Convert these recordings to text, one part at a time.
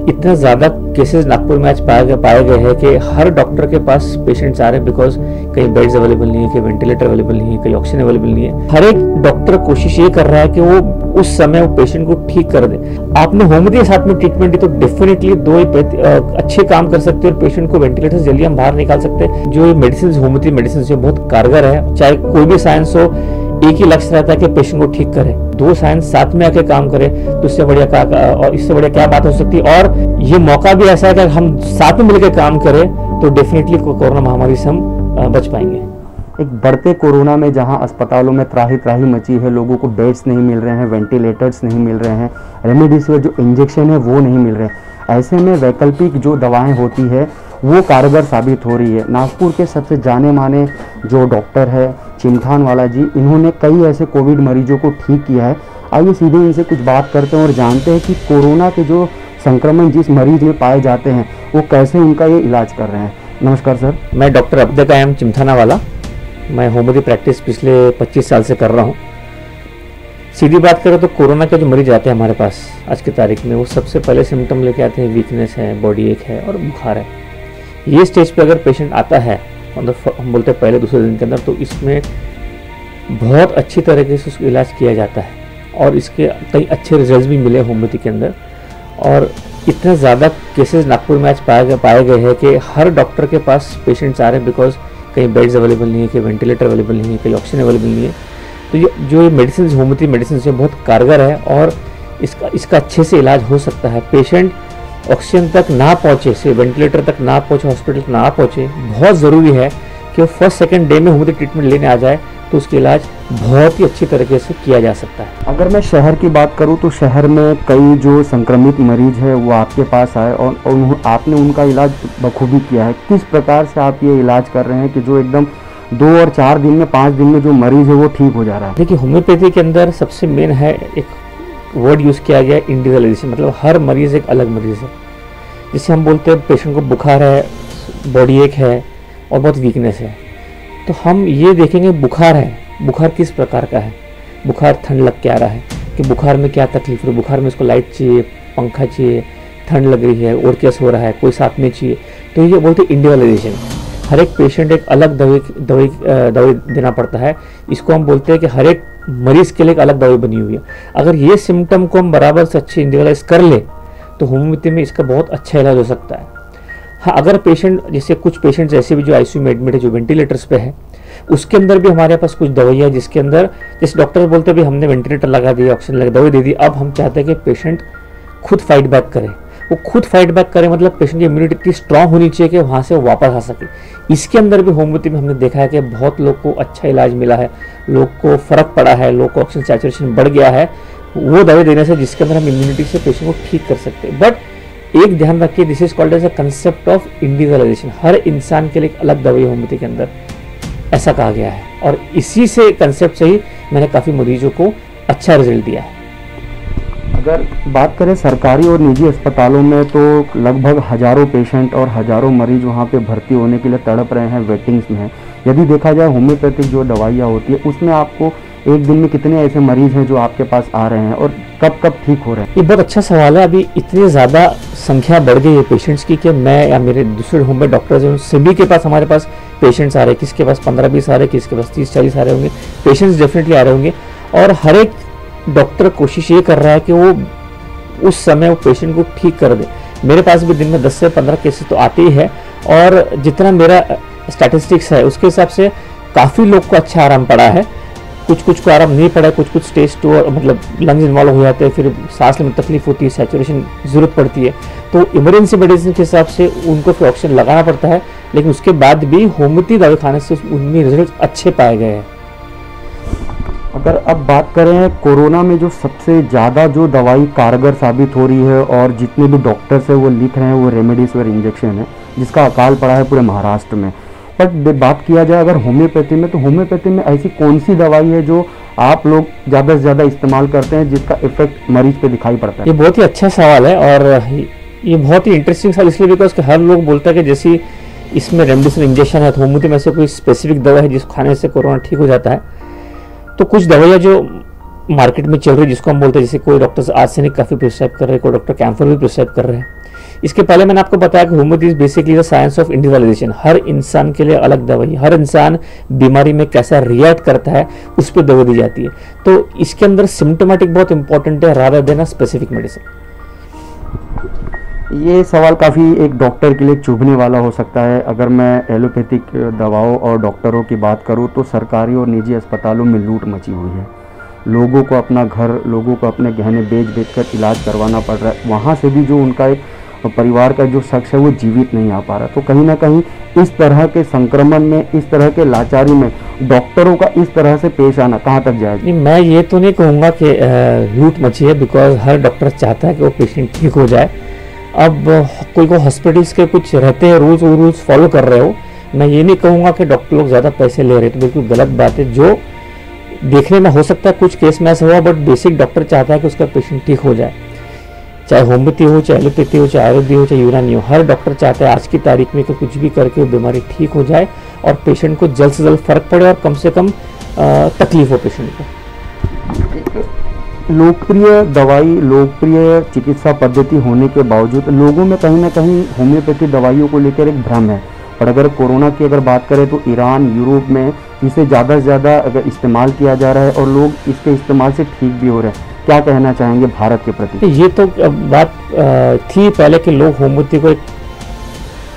इतना ज़्यादा केसेस नागपुर में आज पाए गए हैं कि हर डॉक्टर के पास पेशेंट्स आ रहे हैं, बिकॉज कहीं बेड्स अवेलेबल नहीं है, कहीं वेंटिलेटर अवेलेबल नहीं है, कहीं ऑक्सीजन अवेलेबल नहीं है। हर एक डॉक्टर कोशिश ये कर रहा है कि वो उस समय वो पेशेंट को ठीक कर दे। आपने होम्योपैथी के साथ में ट्रीटमेंट दी तो डेफिनेटली दो अच्छे काम कर सकते हैं और पेशेंट को वेंटिलेटर से जल्दी हम बाहर निकाल सकते हैं। जो ये मेडिसिन होम्योपैथी मेडिसिन जो बहुत कारगर है, चाहे कोई भी साइंस हो, एक ही लक्ष्य रहता है कि पेशेंट को ठीक करे। दो साइंस साथ में आके काम करे तो इससे बढ़िया और इससे बढ़िया क्या बात हो सकती है। और ये मौका भी ऐसा है कि हम साथ में मिलकर काम करें तो डेफिनेटली कोरोना महामारी से हम बच पाएंगे। एक बढ़ते कोरोना में जहां अस्पतालों में त्राही त्राही मची है, लोगों को बेड्स नहीं मिल रहे हैं, वेंटिलेटर्स नहीं मिल रहे हैं, रेमडेसिविर जो इंजेक्शन है वो नहीं मिल रहे हैं, ऐसे में वैकल्पिक जो दवाएं होती है वो कारगर साबित हो रही है। नागपुर के सबसे जाने माने जो डॉक्टर है चिमठानवाला जी, इन्होंने कई ऐसे कोविड मरीजों को ठीक किया है। आइए सीधे इनसे कुछ बात करते हैं और जानते हैं कि कोरोना के जो संक्रमण जिस मरीज में पाए जाते हैं वो कैसे उनका ये इलाज कर रहे हैं। नमस्कार सर। मैं डॉक्टर अब्दुल कायम चिमठानावाला, मैं होम्योपैथी प्रैक्टिस पिछले 25 साल से कर रहा हूँ। सीधी बात करें तो कोरोना के जो मरीज आते हैं हमारे पास आज की तारीख में, वो सबसे पहले सिम्टम लेके आते हैं वीकनेस है, बॉडी एक है और बुखार है। ये स्टेज पे अगर पेशेंट आता है मतलब हम बोलते हैं पहले दूसरे दिन के अंदर, तो इसमें बहुत अच्छी तरीके से उसका इलाज किया जाता है और इसके कई अच्छे रिजल्ट भी मिले होम्योपैथी के अंदर। और इतने ज़्यादा केसेस नागपुर में आज पाए गए हैं कि हर डॉक्टर के पास पेशेंट्स आ रहे हैं, बिकॉज कहीं बेड्स अवेलेबल नहीं है, कहीं वेंटिलेटर अवेलेबल नहीं है, कहीं ऑक्सीजन अवेलेबल नहीं है। तो ये मेडिसिन होम्योपैथी मेडिसिन से बहुत कारगर है और इसका अच्छे से इलाज हो सकता है। पेशेंट ऑक्सीजन तक ना पहुँचे, से वेंटिलेटर तक ना पहुँचे, हॉस्पिटल तक ना पहुँचे, बहुत ज़रूरी है कि वो फर्स्ट सेकंड डे में होम्योपैथी ट्रीटमेंट लेने आ जाए तो उसका इलाज बहुत ही अच्छी तरीके से किया जा सकता है। अगर मैं शहर की बात करूं तो शहर में कई जो संक्रमित मरीज है वो आपके पास आए और आपने उनका इलाज बखूबी किया है। किस प्रकार से आप ये इलाज कर रहे हैं कि जो एकदम 2 और 4 दिन में 5 दिन में जो मरीज है वो ठीक हो जा रहा है? देखिए, होम्योपैथी के अंदर सबसे मेन है, एक वर्ड यूज़ किया गया है इंडिविजुअलाइजेशन, मतलब हर मरीज़ एक अलग मरीज़ है। जिससे हम बोलते हैं पेशेंट को बुखार है, बॉडी एक है और बहुत वीकनेस है, तो हम ये देखेंगे बुखार है, बुखार किस प्रकार का है, बुखार ठंड लग के आ रहा है कि बुखार में क्या तकलीफ है, बुखार में इसको लाइट चाहिए, पंखा चाहिए, ठंड लग रही है और कैसे हो रहा है, कोई साथ में चाहिए। तो ये बोलते हैं इंडिविजुअलाइजेशन। हर एक पेशेंट एक अलग दवाई देना पड़ता है। इसको हम बोलते हैं कि हर एक मरीज के लिए एक अलग दवाई बनी हुई है। अगर ये सिम्टम को हम बराबर से अच्छे इंडिविजुअलाइज कर ले तो होम्योपैथी में इसका बहुत अच्छा इलाज हो सकता है। हाँ, अगर पेशेंट, जैसे कुछ पेशेंट्स ऐसे भी जो आईसीयू में एडमिट है, जो वेंटिलेटर्स पे है, उसके अंदर भी हमारे पास कुछ दवाइयाँ जिसके अंदर जैसे डॉक्टर बोलते हैं भी हमने वेंटिलेटर लगा दिया, ऑक्सीजन लगा, दवाई दे दी, अब हम चाहते हैं कि पेशेंट खुद फाइट बैक करे। वो खुद फाइट बैक करे मतलब पेशेंट की इम्यूनिटी इतनी स्ट्रांग होनी चाहिए कि वहाँ से वो वापस आ सके। इसके अंदर भी होम्योपैथी में हमने देखा है कि बहुत लोग को अच्छा इलाज मिला है, लोग को फ़र्क पड़ा है, लोग को ऑक्सीजन सैचुरेशन बढ़ गया है वो दवाई देने से, जिसके अंदर हम इम्यूनिटी से पेशेंट को ठीक कर सकते हैं। बट एक ध्यान रखिए, this is called as a concept of individualization. हर इंसान के लिए एक अलग दवाई होम्योपैथी के अंदर, ऐसा कहा गया है और इसी से कंसेप्ट से ही मैंने काफ़ी मरीजों को अच्छा रिजल्ट दिया है। अगर बात करें सरकारी और निजी अस्पतालों में तो लगभग हज़ारों पेशेंट और हज़ारों मरीज वहाँ पे भर्ती होने के लिए तड़प रहे हैं, वेटिंग्स में हैं। यदि देखा जाए होम्योपैथिक जो दवाइयाँ होती है उसमें आपको एक दिन में कितने ऐसे मरीज हैं जो आपके पास आ रहे हैं और कब कब ठीक हो रहे हैं? ये बहुत अच्छा सवाल है। अभी इतनी ज़्यादा संख्या बढ़ गई है पेशेंट्स की कि मैं या मेरे दूसरे होम्योपैथ डॉक्टर्स हैं सभी के पास, हमारे पास पेशेंट्स आ रहे हैं। किसके पास 15-20 आ रहे हैं, किसके पास 30-40 आ रहे होंगे, पेशेंट्स डेफिनेटली आ रहे होंगे। और हर एक डॉक्टर कोशिश ये कर रहा है कि वो उस समय वो पेशेंट को ठीक कर दे। मेरे पास भी दिन में 10 से 15 केसेस तो आते ही है और जितना मेरा स्टैटिस्टिक्स है उसके हिसाब से काफ़ी लोग को अच्छा आराम पड़ा है। कुछ को आराम नहीं पड़ा है, कुछ स्टेज 2 मतलब लंग्स इन्वॉल्व हो जाते हैं, फिर सांस लेने में तकलीफ होती है, सैचुरेशन ज़रूरत पड़ती है, तो इमरजेंसी मेडिसिन के हिसाब से उनको फिर ऑक्सीजन लगाना पड़ता है। लेकिन उसके बाद भी होम्योपैथी दवाई खाने से उनमें रिजल्ट अच्छे पाए गए हैं। अगर अब बात करें कोरोना में जो सबसे ज़्यादा जो दवाई कारगर साबित हो रही है और जितने भी डॉक्टर्स हैं वो लिख रहे हैं वो रेमडेसिविर इंजेक्शन है, जिसका अकाल पड़ा है पूरे महाराष्ट्र में। बट बात किया जाए अगर होम्योपैथी में, तो होम्योपैथी में ऐसी कौन सी दवाई है जो आप लोग ज़्यादा से ज़्यादा इस्तेमाल करते हैं जिसका इफेक्ट मरीज पे दिखाई पड़ता है? ये बहुत ही अच्छा सवाल है और ये बहुत ही इंटरेस्टिंग सवाल इसलिए बिकॉज हर लोग बोलता है कि जैसे इसमें रेमडेसिविर इंजेक्शन है तो होम्योपैथी में से कोई स्पेसिफिक दवा है जिसको खाने से कोरोना ठीक हो जाता है। तो कुछ दवाइयाँ जो मार्केट में चल रही है जिसको हम बोलते हैं, जैसे कोई डॉक्टर आर्सेनिक काफ़ी प्रिस्क्राइब कर रहे हैं, कोई डॉक्टर कैम्फर भी प्रिस्क्राइब कर रहे हैं। इसके पहले मैंने आपको बताया कि homeopathy is basically the science of individualization. हर इंसान के लिए अलग दवाई, हर इंसान बीमारी में कैसा रिएक्ट करता है उस पर दवा दी जाती है। तो इसके अंदर सिम्टोमेटिक बहुत इंपॉर्टेंट है rather than a specific medicine. ये सवाल काफ़ी एक डॉक्टर के लिए चुभने वाला हो सकता है। अगर मैं एलोपैथिक दवाओं और डॉक्टरों की बात करूं तो सरकारी और निजी अस्पतालों में लूट मची हुई है। लोगों को अपना घर, लोगों को अपने गहने बेच कर इलाज करवाना पड़ रहा है। वहाँ से भी जो उनका एक परिवार का जो शख्स है वो जीवित नहीं आ पा रहा। तो कहीं ना कहीं इस तरह के संक्रमण में, इस तरह के लाचारी में डॉक्टरों का इस तरह से पेश आना कहाँ तक जाएगा? नहीं, मैं ये तो नहीं कहूँगा कि लूट मची है, बिकॉज हर डॉक्टर चाहता है कि वो पेशेंट ठीक हो जाए। अब कोई को हॉस्पिटल्स के कुछ रहते हैं रूल्स, वो रूल्स फॉलो कर रहे हो। मैं ये नहीं कहूँगा कि डॉक्टर लोग ज़्यादा पैसे ले रहे, तो बिल्कुल गलत बात है। जो देखने में हो सकता है कुछ केस में ऐसा हुआ, बट बेसिक डॉक्टर चाहता है कि उसका पेशेंट ठीक हो जाए। चाहे होम्योपैथी हो, चाहे एलोपैथी हो, चाहे आयुर्वेद हो, चाहे यूनानी हो, हर डॉक्टर चाहता है आज की तारीख में कि कुछ भी करके वो बीमारी ठीक हो जाए और पेशेंट को जल्द से जल्द फर्क पड़े और कम से कम तकलीफ हो पेशेंट को। लोकप्रिय दवाई, लोकप्रिय चिकित्सा पद्धति होने के बावजूद लोगों में कहीं ना कहीं होम्योपैथी दवाइयों को लेकर एक भ्रम है। और अगर कोरोना की अगर बात करें तो ईरान, यूरोप में इसे ज़्यादा से ज़्यादा अगर इस्तेमाल किया जा रहा है और लोग इसके इस्तेमाल से ठीक भी हो रहे हैं। क्या कहना चाहेंगे भारत के प्रति? ये तो बात थी पहले कि लोग होम्योपैथी को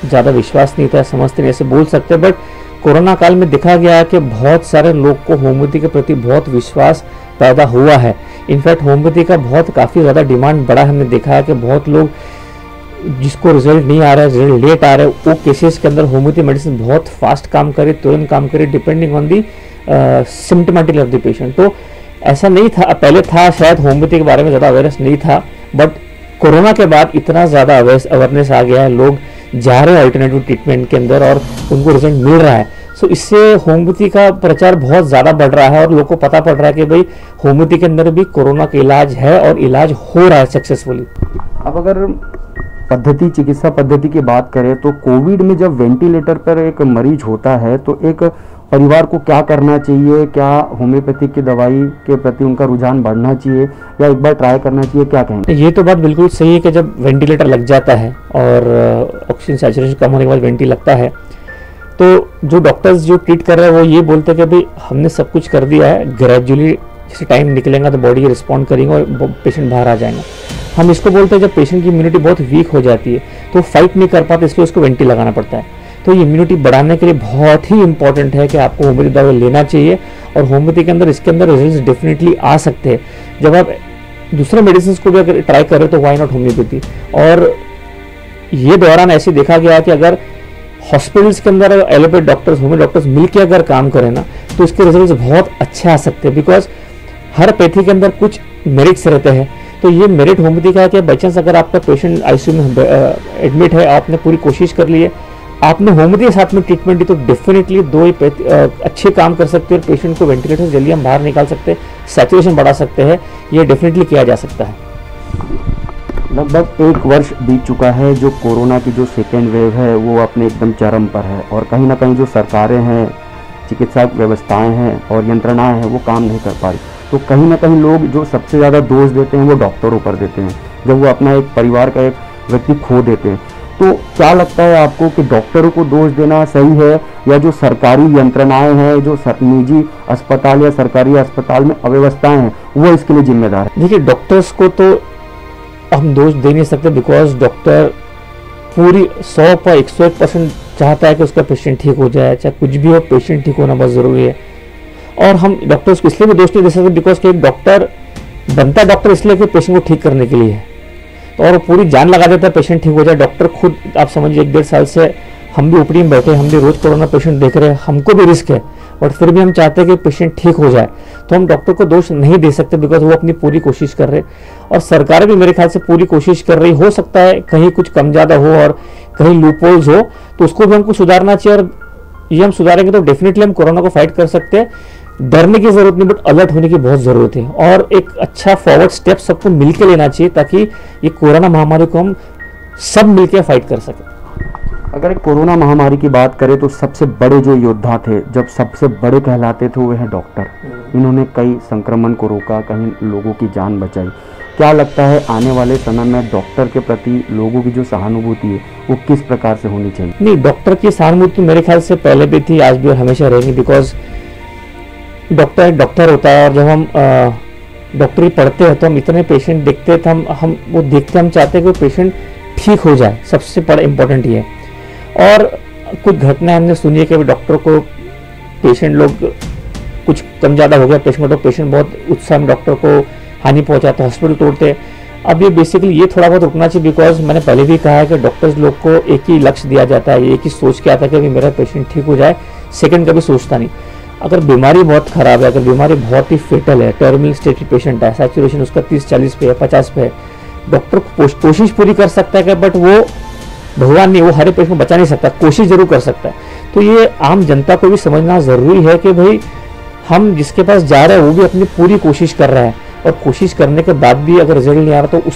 ज़्यादा विश्वास नहीं था, समझते नहीं, ऐसे बोल सकते। बट कोरोना काल में देखा गया है कि बहुत सारे लोग को होम्योपैथी के प्रति बहुत विश्वास पैदा हुआ है। इनफैक्ट होम्योपैथी का बहुत काफ़ी ज़्यादा डिमांड बढ़ा है। हमने देखा है कि बहुत लोग जिसको रिजल्ट नहीं आ रहा है, रिजल्ट लेट आ रहा है, वो केसेस के अंदर होम्योपैथी मेडिसिन बहुत फास्ट काम करे, तुरंत काम करे, depending on the symptomatic of the patient. तो ऐसा नहीं था, पहले था शायद होम्योपैथी के बारे में ज़्यादा अवेयरनेस नहीं था, बट कोरोना के बाद इतना ज़्यादा अवेयरनेस आ गया है, लोग जा रहे हैं अल्टरनेटिव ट्रीटमेंट के अंदर और उनको रिजल्ट मिल रहा है। सो इससे होम्योपैथी का प्रचार बहुत ज़्यादा बढ़ रहा है और लोगों को पता पड़ रहा है कि भाई होम्योपैथी के अंदर भी कोरोना का इलाज है और इलाज हो रहा है सक्सेसफुली। अब अगर पद्धति, चिकित्सा पद्धति की बात करें तो कोविड में जब वेंटिलेटर पर एक मरीज होता है तो एक परिवार को क्या करना चाहिए? क्या होम्योपैथिक की दवाई के प्रति उनका रुझान बढ़ना चाहिए या एक बार ट्राई करना चाहिए? क्या कहेंगे? ये तो बात बिल्कुल सही है कि जब वेंटिलेटर लग जाता है और ऑक्सीजन सैचुरेशन कम होने के बाद वेंटी लगता है, तो जो डॉक्टर्स जो ट्रीट कर रहे हैं वो ये बोलते हैं कि भाई हमने सब कुछ कर दिया है, ग्रेजुअली जैसे टाइम निकलेगा तो बॉडी रिस्पॉन्ड करेंगे और पेशेंट बाहर आ जाएगा। हम इसको बोलते हैं जब पेशेंट की इम्यूनिटी बहुत वीक हो जाती है तो फाइट नहीं कर पाते, इसलिए उसको वेंटी लगाना पड़ता है। तो ये इम्यूनिटी बढ़ाने के लिए बहुत ही इंपॉर्टेंट है कि आपको होम्योपैथी दवा लेना चाहिए और होम्योपैथी के अंदर इसके अंदर रिजल्ट डेफिनेटली आ सकते हैं। जब आप दूसरे मेडिसिन को भी अगर ट्राई करें तो वाई नॉट होम्योपैथी। और ये दौरान ऐसे देखा गया है कि अगर हॉस्पिटल्स के अंदर एलोपैथ डॉक्टर्स, होम्यो डॉक्टर्स मिलकर अगर काम करें ना तो इसके रिजल्ट बहुत अच्छे आ सकते हैं, बिकॉज हर पैथी के अंदर कुछ मेरिट्स रहते हैं। तो ये मेरिट होम्योपैथी का है कि बाई चांस अगर आपका पेशेंट आईसीयू में एडमिट है, आपने पूरी कोशिश कर ली है, आपने होम्योपैथी के साथ में ट्रीटमेंट दी, तो डेफिनेटली दो ही अच्छे काम कर सकते हैं और पेशेंट को वेंटिलेटर से जल्दी हम बाहर निकाल सकते हैं, सैचुरेशन बढ़ा सकते हैं। ये डेफिनेटली किया जा सकता है। लगभग 1 वर्ष बीत चुका है, जो कोरोना की जो सेकेंड वेव है वो अपने एकदम चरम पर है और कहीं ना कहीं जो सरकारें हैं, चिकित्सा व्यवस्थाएं हैं और यंत्रणाएं हैं वो काम नहीं कर पा रही। तो कहीं ना कहीं लोग जो सबसे ज़्यादा दोष देते हैं वो डॉक्टरों पर देते हैं, जब वो अपना एक परिवार का एक व्यक्ति खो देते हैं। तो क्या लगता है आपको कि डॉक्टरों को दोष देना सही है या जो सरकारी यंत्रणाएं हैं, जो निजी अस्पताल या सरकारी अस्पताल में अव्यवस्थाएं हैं वो इसके लिए जिम्मेदार है? देखिए, डॉक्टर्स को तो हम दोष दे नहीं सकते, बिकॉज डॉक्टर पूरी 101% चाहता है कि उसका पेशेंट ठीक हो जाए, चाहे कुछ भी हो, पेशेंट ठीक होना बहुत ज़रूरी है। और हम डॉक्टर्स को इसलिए भी दोष नहीं दे सकते बिकॉज कि एक डॉक्टर बनता है डॉक्टर इसलिए कि पेशेंट को ठीक करने के लिए है, तो और पूरी जान लगा देता है पेशेंट ठीक हो जाए। डॉक्टर खुद आप समझिए 1-1.5 साल से हम भी ओपीडी में बैठे, हम भी रोज कोरोना पेशेंट देख रहे हैं, हमको भी रिस्क है, बट फिर भी हम चाहते हैं कि पेशेंट ठीक हो जाए। तो हम डॉक्टर को दोष नहीं दे सकते बिकॉज वो अपनी पूरी कोशिश कर रहे हैं और सरकार भी मेरे ख्याल से पूरी कोशिश कर रही। हो सकता है कहीं कुछ कम ज़्यादा हो और कहीं लूपहोल्स हो, तो उसको भी हमको सुधारना चाहिए और ये हम सुधारेंगे तो डेफिनेटली हम कोरोना को फाइट कर सकते हैं। डरने की जरूरत नहीं, बट अलर्ट होने की बहुत जरूरत है और एक अच्छा फॉरवर्ड स्टेप सबको मिलकर लेना चाहिए ताकि ये कोरोना महामारी को हम सब मिलकर फाइट कर सकें। अगर कोरोना महामारी की बात करें तो सबसे बड़े जो योद्धा थे, जब सबसे बड़े कहलाते थे, वो है डॉक्टर। इन्होंने कई संक्रमण को रोका, कहीं लोगों की जान बचाई। क्या लगता है आने वाले समय में डॉक्टर के प्रति लोगों की जो सहानुभूति है वो किस प्रकार से होनी चाहिए? नहीं, डॉक्टर की सहानुभूति मेरे ख्याल से पहले भी थी, आज भी और हमेशा रहेगी। बिकॉज डॉक्टर होता है, और जब हम डॉक्टरी पढ़ते हैं तो हम इतने पेशेंट देखते हैं, तो हम वो देखते हम चाहते हैं कि वो पेशेंट ठीक हो जाए, सबसे बड़ा इम्पोर्टेंट ये है। और कुछ घटनाएं हमने सुनी है कि डॉक्टर को पेशेंट लोग कुछ कम ज़्यादा हो गया पेशेंट, तो पेशेंट बहुत उत्साह में डॉक्टर को हानि पहुंचाते, हॉस्पिटल तोड़ते। अब ये बेसिकली ये थोड़ा बहुत रुकना चाहिए, बिकॉज मैंने पहले भी कहा है कि डॉक्टर्स लोग को एक ही लक्ष्य दिया जाता है, एक ही सोच के आता है कि अभी मेरा पेशेंट ठीक हो जाए, सेकंड कभी सोचता नहीं। अगर बीमारी बहुत खराब है, अगर बीमारी बहुत ही फेटल है, टर्मिनल स्टेज पेशेंट है, सैचुरेशन उसका 30-40 पे है, 50 पे है, डॉक्टर कोशिश पूरी कर सकता है कि, बट वो भगवान नहीं, वो हर पेशेंट को बचा नहीं सकता, कोशिश जरूर कर सकता है। तो ये आम जनता को भी समझना जरूरी है कि भाई हम जिसके पास जा रहे हैं वो भी अपनी पूरी कोशिश कर रहा है, और कोशिश करने के बाद भी अगर रिजल्ट नहीं आ रहा तो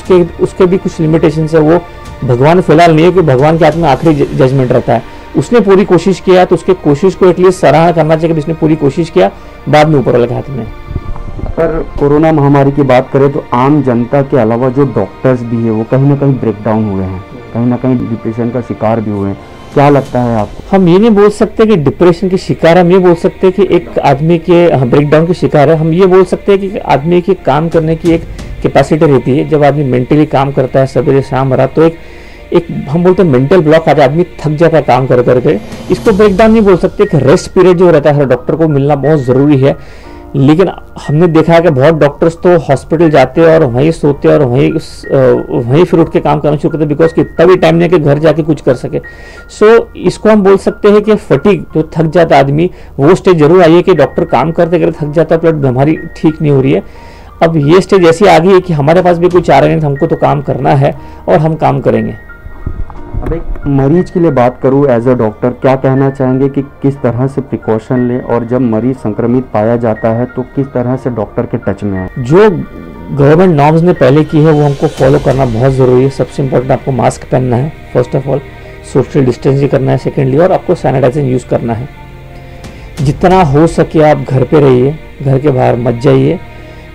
उसके भी कुछ लिमिटेशन है। वो भगवान फिलहाल नहीं है कि भगवान के हाथ में आखिरी जजमेंट रहता है। उसने पूरी कोशिश किया तो उसके कोशिश को एटलीस्ट सराहना करना चाहिए कि उसने पूरी कोशिश किया, बाद में ऊपर वाले के हाथ में। पर कोरोना महामारी की बात करें तो आम जनता के अलावा जो डॉक्टर्स भी है वो कहीं ना कहीं ब्रेकडाउन हुए हैं, कहीं ना कहीं डिप्रेशन का शिकार भी हुए हैं। क्या लगता है आपको? हम ये नहीं बोल सकते कि डिप्रेशन के शिकार, हम ये बोल सकते हैं कि एक आदमी के ब्रेकडाउन के शिकार है। हम ये बोल सकते हैं कि आदमी के काम करने की एक कैपेसिटी रहती है। जब आदमी मेंटली काम करता है सवेरे शाम रात, तो एक हम बोलते हैं मेंटल ब्लॉक आ जाता है, आदमी थक जाता है काम कर करके। इसको ब्रेकडाउन नहीं बोल सकते। एक रेस्ट पीरियड जो रहता है हर डॉक्टर को मिलना बहुत ज़रूरी है। लेकिन हमने देखा है कि बहुत डॉक्टर्स तो हॉस्पिटल जाते हैं और वहीं सोते हैं और वहीं फिर उठ के काम करना शुरू करते हैं, बिकॉज कि इतना भी टाइम नहीं है कि घर जाके कुछ कर सके। सो इसको हम बोल सकते हैं कि फटीग, जो थक जाता आदमी, वो स्टेज जरूर आई है कि डॉक्टर काम करते करते थक जाता है, प्लस बीमारी ठीक नहीं हो रही है। अब ये स्टेज ऐसी आ गई है कि हमारे पास भी कुछ आ रहे हैं, हमको तो काम करना है और हम काम करेंगे। अब एक मरीज के लिए बात करूं एज अ डॉक्टर, क्या कहना चाहेंगे कि किस तरह से प्रिकॉशन ले, और जब मरीज संक्रमित पाया जाता है तो किस तरह से डॉक्टर के टच में आए? जो गवर्नमेंट नॉर्म्स ने पहले की है वो हमको फॉलो करना बहुत ज़रूरी है। सबसे इम्पोर्टेंट आपको मास्क पहनना है, first of all social distancing करना है, सेकेंडली और आपको सैनिटाइजर यूज़ करना है। जितना हो सके आप घर पे रहिए, घर के बाहर मत जाइए।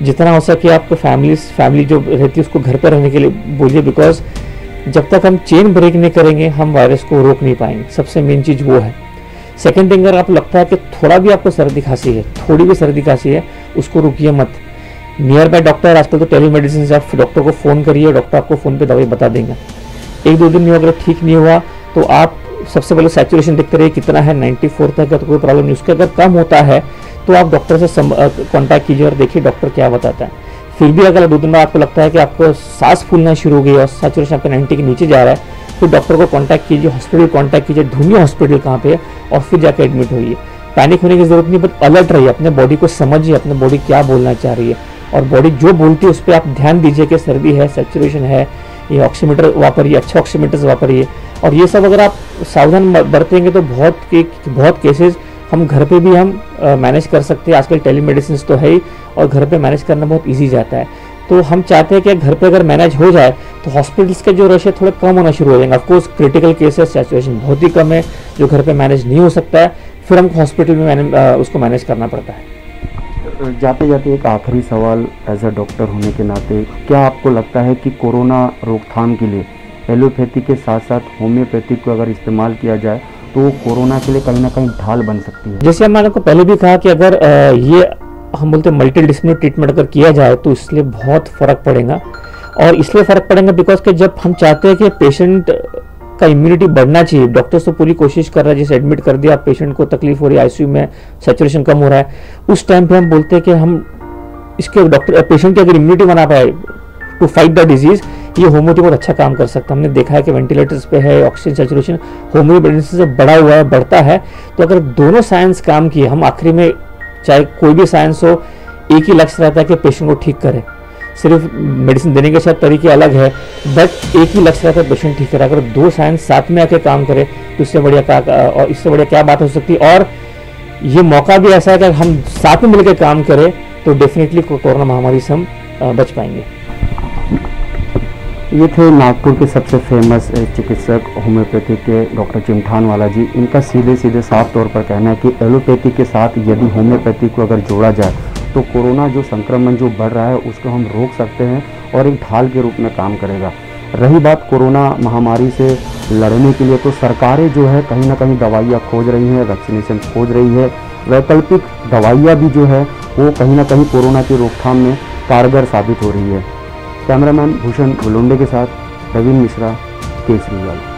जितना हो सके आपको फैमिली जो रहती है उसको घर पे रहने के लिए बोलिए, बिकॉज जब तक हम चेन ब्रेक नहीं करेंगे हम वायरस को रोक नहीं पाएंगे। सबसे मेन चीज़ वो है। सेकेंड थिंग, अगर आपको लगता है कि थोड़ा भी आपको सर्दी खांसी है, थोड़ी भी सर्दी खांसी है, उसको रुकिए मत। नियर बाय डॉक्टर, आजकल तो टेलीमेडिसिन से आप डॉक्टर को फ़ोन करिए, डॉक्टर आपको फ़ोन पे दवाई बता देंगे। 1-2 दिन में अगर ठीक नहीं हुआ तो आप सबसे पहले सैचुरेशन देखते रहिए कितना है, 94 तक है तो कोई प्रॉब्लम नहीं। उसके अगर कम होता है तो आप डॉक्टर से कॉन्टैक्ट कीजिए और देखिए डॉक्टर क्या बताता है। फिर भी अगर 2 दिन में आपको लगता है कि आपको सांस फूलना शुरू हो गई और सैचुरेशन आपका 90 के नीचे जा रहा है, तो डॉक्टर को कांटेक्ट कीजिए, हॉस्पिटल कांटेक्ट कीजिए, ढूंढिए हॉस्पिटल कहाँ पे है और फिर जाकर एडमिट होइए। पैनिक होने की जरूरत नहीं, बट अलर्ट रहिए, अपने बॉडी को समझिए, अपने बॉडी क्या बोलना चाह रही है, और बॉडी जो बोलती है उस पर आप ध्यान दीजिए कि सर्दी है, सैचुरेशन है, ये ऑक्सीमीटर वापरिए, अच्छा ऑक्सीमीटर वापरिए। और ये सब अगर आप सावधान बरतेंगे तो बहुत केसेस हम घर पे भी हम मैनेज कर सकते हैं। आजकल टेलीमेडिसिन तो है ही, और घर पे मैनेज करना बहुत इजी जाता है। तो हम चाहते हैं कि घर पे अगर मैनेज हो जाए तो हॉस्पिटल्स के जो रश है थोड़े कम होना शुरू हो जाएंगे। ऑफकोर्स क्रिटिकल केसेस, सैचुरेशन बहुत ही कम है जो घर पे मैनेज नहीं हो सकता है, फिर हमको हॉस्पिटल में उसको मैनेज करना पड़ता है। जाते जाते एक आखिरी सवाल, एज अ डॉक्टर होने के नाते, क्या आपको लगता है कि कोरोना रोकथाम के लिए एलोपैथी के साथ साथ होम्योपैथी को अगर इस्तेमाल किया जाए तो कोरोना के लिए कहीं ना कहीं ढाल बन सकती है? जैसे मैंने को पहले भी कहा कि अगर ये हम बोलते हैं मल्टी डिसिप्लिनरी ट्रीटमेंट अगर किया जाए तो इसलिए बहुत फ़र्क पड़ेगा। और इसलिए फ़र्क पड़ेगा बिकॉज कि जब हम चाहते हैं कि पेशेंट का इम्यूनिटी बढ़ना चाहिए, डॉक्टर्स तो पूरी कोशिश कर रहा है, जैसे एडमिट कर दिया, पेशेंट को तकलीफ हो रही है, आईसीयू में सैचुरेशन कम हो रहा है, उस टाइम पे हम बोलते हैं कि हम इसके पेशेंट की अगर इम्यूनिटी बना पाए टू फाइट द डिजीज, ये होम्योपैथी बहुत अच्छा काम कर सकता है। हमने देखा है कि वेंटिलेटर्स पे है, ऑक्सीजन सैचुरेशन होम्योपैथी से बढ़ा हुआ है, बढ़ता है। तो अगर दोनों साइंस काम किए, हम आखिरी में चाहे कोई भी साइंस हो, एक ही लक्ष्य रहता है कि पेशेंट को ठीक करे। सिर्फ मेडिसिन देने के शायद तरीके अलग है, बट एक ही लक्ष्य रहता है पेशेंट ठीक करे। अगर 2 साइंस साथ में आके काम करे तो इससे बढ़िया क्या बात हो सकती है। और ये मौका भी ऐसा है कि हम साथ में मिलकर काम करें तो डेफिनेटली कोरोना महामारी से हम बच पाएंगे। ये थे नागपुर के सबसे फेमस चिकित्सक होम्योपैथी के डॉक्टर चिमठानवाला जी। इनका सीधे साफ तौर पर कहना है कि एलोपैथी के साथ यदि होम्योपैथी को अगर जोड़ा जाए तो कोरोना जो संक्रमण जो बढ़ रहा है उसको हम रोक सकते हैं और एक ढाल के रूप में काम करेगा। रही बात कोरोना महामारी से लड़ने के लिए, तो सरकारें जो है कहीं ना कहीं दवाइयाँ खोज रही हैं, वैक्सीनेशन खोज रही है, वैकल्पिक दवाइयाँ भी जो है वो कहीं ना कहीं कोरोना की रोकथाम में कारगर साबित हो रही है। कैमरामैन भूषण बुलुंडे के साथ प्रवीण मिश्रा, केसरी वाल।